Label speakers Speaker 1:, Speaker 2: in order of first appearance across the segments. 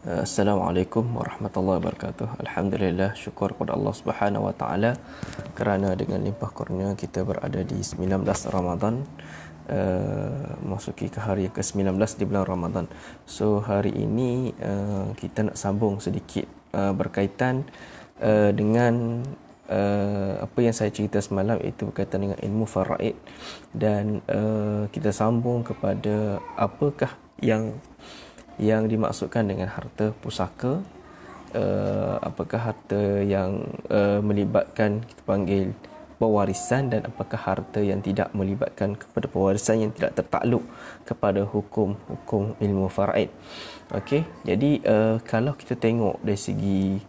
Speaker 1: Assalamualaikum warahmatullahi wabarakatuh. Alhamdulillah, syukur kepada Allah Subhanahu wa taala kerana dengan limpah kurnia kita berada di 19 Ramadan, masuki ke hari ke-19 di bulan Ramadan. So hari ini kita nak sambung sedikit berkaitan dengan apa yang saya cerita semalam, itu berkaitan dengan ilmu faraid, dan kita sambung kepada apakah yang dimaksudkan dengan harta pusaka. Apakah harta yang melibatkan kita panggil pewarisan, dan apakah harta yang tidak melibatkan kepada pewarisan, yang tidak tertakluk kepada hukum-hukum ilmu faraid. Okey, jadi kalau kita tengok dari segi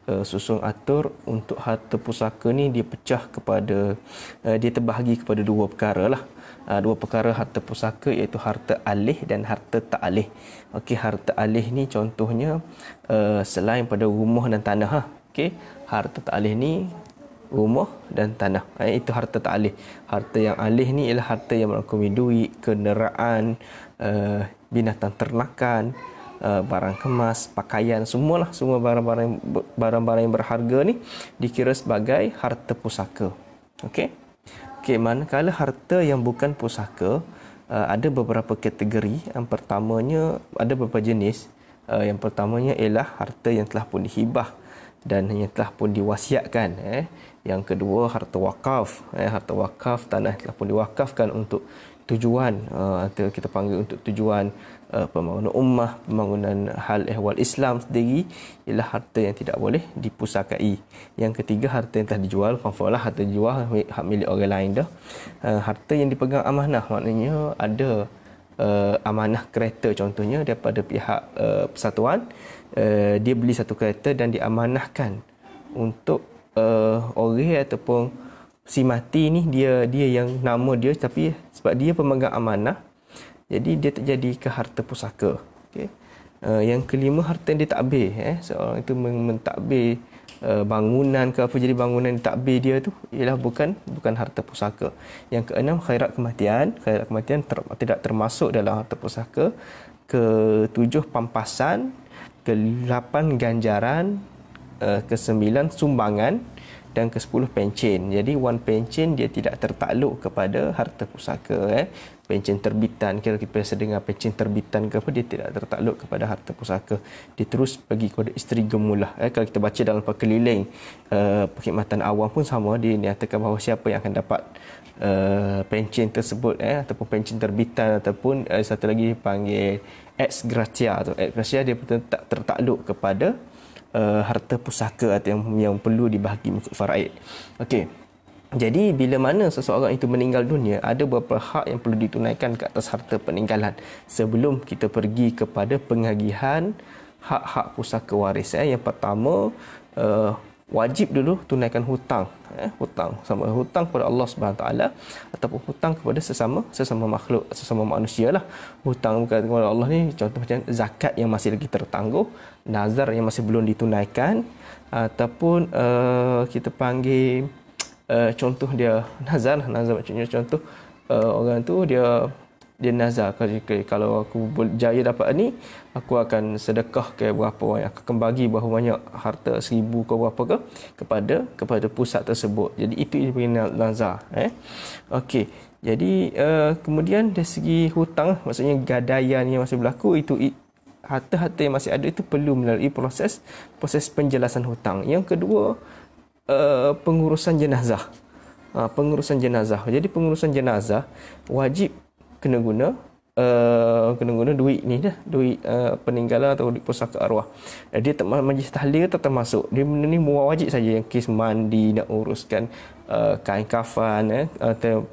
Speaker 1: susun atur untuk harta pusaka ni, dia pecah kepada dia terbahagi kepada dua perkara lah. Dua perkara harta pusaka, iaitu harta alih dan harta tak alih. Okey, harta alih ni contohnya selain pada rumah dan tanah. Okey, harta tak alih ni rumah dan tanah. Itu harta tak alih. Harta yang alih ni ialah harta yang merangkumi duit, kenderaan, binatang ternakan, barang kemas, pakaian, semualah, semua barang-barang yang berharga ni dikira sebagai harta pusaka. Okey. Okey, manakala harta yang bukan pusaka, ada beberapa kategori. Yang pertamanya, ada beberapa jenis. Yang pertamanya ialah harta yang telah pun dihibah dan yang telah pun diwasiatkan. Yang kedua, harta wakaf. Harta wakaf, tanah telah pun diwakafkan untuk tujuan, atau kita panggil untuk tujuan pembangunan ummah, pembangunan hal ehwal Islam sendiri, ialah harta yang tidak boleh dipusakai. Yang ketiga, harta yang telah dijual, confirmlah harta dijual, hak milik orang lain dah. Harta yang dipegang amanah, maknanya ada amanah kereta contohnya daripada pihak persatuan. Dia beli satu kereta dan diamanahkan untuk orang ataupun si mati ni, dia yang nama dia, tapi sebab dia pemegang amanah, jadi dia terjadi ke harta pusaka. Okey. Yang kelima, harta yang ditakbir. Seorang itu mentadbir bangunan ke apa, jadi bangunan ditakbir dia tu ialah bukan harta pusaka. Yang keenam, khairat kematian. Khairat kematian tidak termasuk dalam harta pusaka. Ketujuh, pampasan. Ke-8, ganjaran. Ke-9, sumbangan. Dan ke-10, pencen. Jadi wan pencen dia tidak tertakluk kepada harta pusaka. Pencen terbitan, kira kita biasa dengar pencen terbitan ke apa, dia tidak tertakluk kepada harta pusaka. Dia terus pergi kepada isteri gemulah. Kalau kita baca dalam perkeliling perkhidmatan awam pun sama, dia nyatakan bahawa siapa yang akan dapat pencen tersebut, ataupun pencen terbitan, ataupun satu lagi dipanggil ex gratia. Atau ex gratia, dia tak tertakluk kepada harta pusaka atau yang perlu dibahagi mengikut faraid. Okey. Jadi bila mana seseorang itu meninggal dunia, ada beberapa hak yang perlu ditunaikan ke atas harta peninggalan sebelum kita pergi kepada pengagihan hak-hak pusaka waris. Yang pertama, wajib dulu tunaikan hutang. Hutang sama hutang kepada Allah Subhanahu taala, ataupun hutang kepada sesama makhluk, sesama manusia lah. Hutang kepada Allah ni contoh macam zakat yang masih lagi tertangguh, nazar yang masih belum ditunaikan, ataupun kita panggil contoh dia nazar maksudnya contoh orang tu dia nazar, kalau aku berjaya dapat ni, aku akan sedekah ke berapa, yang akan bagi berapa banyak harta, 1000 ke berapa ke kepada pusat tersebut. Jadi itu dipanggil nazar. Okey. Jadi kemudian dari segi hutang, maksudnya gadaian yang masih berlaku, itu harta-harta yang masih ada itu perlu melalui proses penjelasan hutang. Yang kedua, pengurusan jenazah. Pengurusan jenazah. Jadi pengurusan jenazah wajib kena guna duit ni dah, duit peninggalan atau duit pusaka arwah. Dia majlis tahlil tak termasuk. Dia benda ni wajib saja, yang kes mandi, nak uruskan kain kafan, atau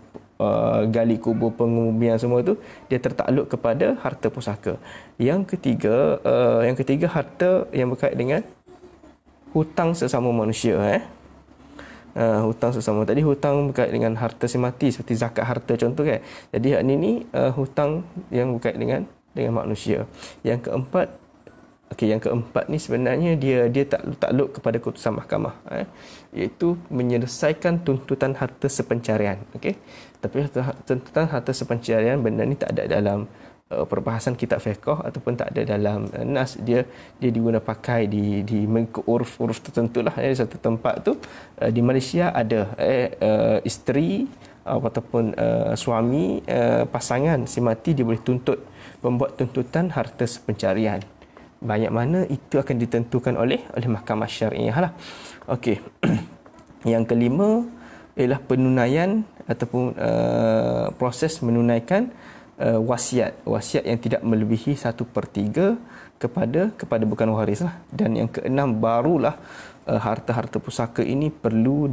Speaker 1: gali kubur, penguburan, semua tu dia tertakluk kepada harta pusaka. Yang ketiga harta yang berkait dengan hutang sesama manusia. Hutang sesama, tadi hutang berkait dengan harta si mati seperti zakat harta contoh kan. Jadi hak ni hutang yang berkait dengan manusia. Yang keempat ni sebenarnya dia tak takluk kepada keputusan mahkamah, iaitu menyelesaikan tuntutan harta sepencarian. Okey, tapi tuntutan harta sepencarian benda ni tak ada dalam perbahasan kitab fiqh ataupun tak ada dalam nas, dia diguna pakai di mengikut uruf tertentu lah. Satu tempat tu di Malaysia ada isteri ataupun suami pasangan si mati, dia boleh tuntut, membuat tuntutan harta sepencarian. Banyak mana itu akan ditentukan oleh mahkamah syariah lah. Okey. Yang kelima ialah penunaian ataupun proses menunaikan wasiat yang tidak melebihi 1/3 kepada bukan waris lah. Dan yang keenam, barulah harta-harta pusaka ini perlu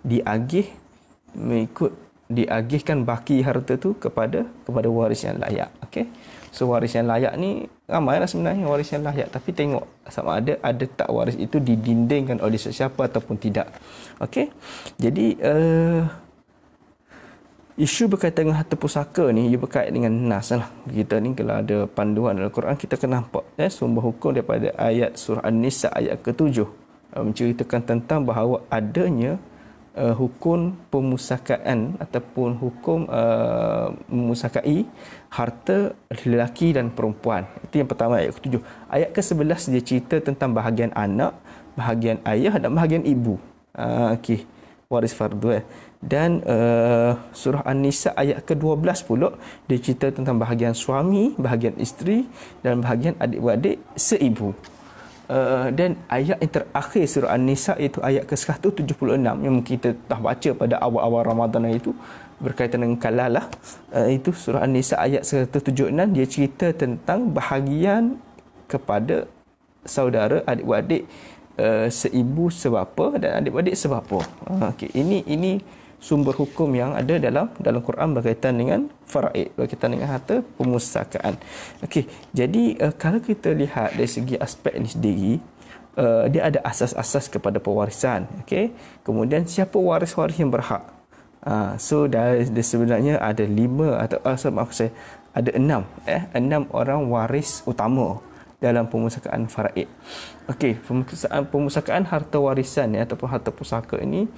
Speaker 1: diagih, diagihkan baki harta tu kepada waris yang layak. Okey, so waris yang layak ni ramai lah sebenarnya waris yang layak, tapi tengok sama ada tak waris itu didindingkan oleh sesiapa ataupun tidak. Okey, jadi isu berkaitan dengan harta pusaka ni, ia berkait dengan nas lah. Kita ni kalau ada panduan dalam Quran, kita akan nampak sumber hukum daripada ayat surah An-Nisa ayat ke-7 menceritakan tentang bahawa adanya hukum pemusakaan ataupun hukum memusakai harta lelaki dan perempuan. Itu yang pertama, ayat ke-7. Ayat ke-11 dia cerita tentang bahagian anak, bahagian ayah dan bahagian ibu. Okey, waris fardu. Dan surah An-Nisa ayat ke-12 pula dia cerita tentang bahagian suami, bahagian isteri dan bahagian adik-beradik seibu. Dan ayat yang terakhir surah An-Nisa iaitu ayat ke-176 yang mungkin kita dah baca pada awal-awal Ramadan itu berkaitan dengan kalalah. Itu surah An-Nisa ayat 176, dia cerita tentang bahagian kepada saudara, adik-beradik seibu sebapa dan adik-beradik sebapa. Okey, ini sumber hukum yang ada dalam Quran berkaitan dengan faraid, berkaitan dengan harta pemusakaan. Okey, jadi kalau kita lihat dari segi aspek ini sendiri, dia ada asas-asas kepada pewarisan. Okey, kemudian siapa waris-waris yang berhak? So dari sebenarnya ada 5 atau ada 6 orang waris utama dalam pemusakaan faraid. Okey, pemusakaan harta warisan ataupun harta pusaka ini,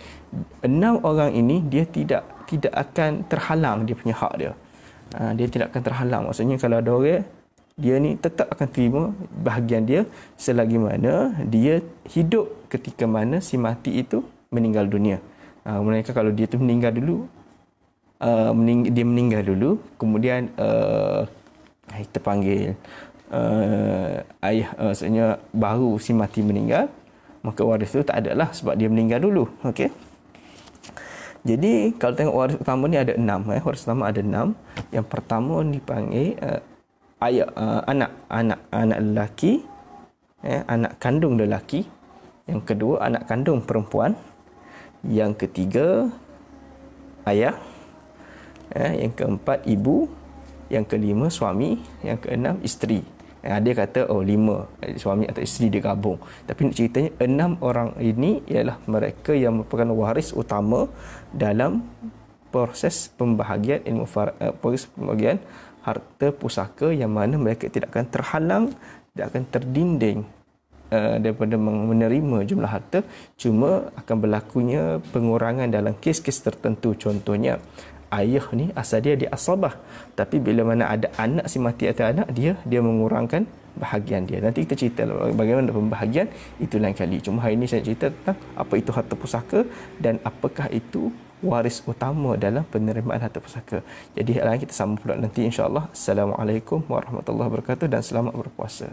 Speaker 1: 6 orang ini dia tidak akan terhalang dia punya hak dia. Dia tidak akan terhalang. Maksudnya kalau ada orang, dia ni tetap akan terima bahagian dia selagi mana dia hidup ketika mana si mati itu meninggal dunia. Mereka kalau dia tu meninggal dulu, dia meninggal dulu, kemudian kita panggil ayah, maksudnya baru si mati meninggal, maka waris tu tak ada lah sebab dia meninggal dulu. Okey, jadi kalau tengok waris utama ni ada 6. Waris utama ada 6. Yang pertama dipanggil ayah, anak lelaki, anak kandung lelaki. Yang kedua anak kandung perempuan. Yang ketiga ayah. Yang keempat ibu. Yang kelima suami. Yang keenam isteri. Dia kata 5 suami atau isteri dia gabung. Tapi nak ceritanya 6 orang ini ialah mereka yang merupakan waris utama dalam proses pembahagian proses pembahagian harta pusaka, yang mana mereka tidak akan terhalang, tidak akan terdinding daripada menerima jumlah harta. Cuma akan berlakunya pengurangan dalam kes-kes tertentu. Contohnya ayah ni asal dia asabah, tapi bila mana ada anak si mati atau anak dia mengurangkan bahagian dia. Nanti kita cerita bagaimana pembahagian itu lain kali. Cuma hari ini saya cerita tentang apa itu harta pusaka dan apakah itu waris utama dalam penerimaan harta pusaka. Jadi kita sambung pula nanti insya-Allah. Assalamualaikum warahmatullahi wabarakatuh dan selamat berpuasa.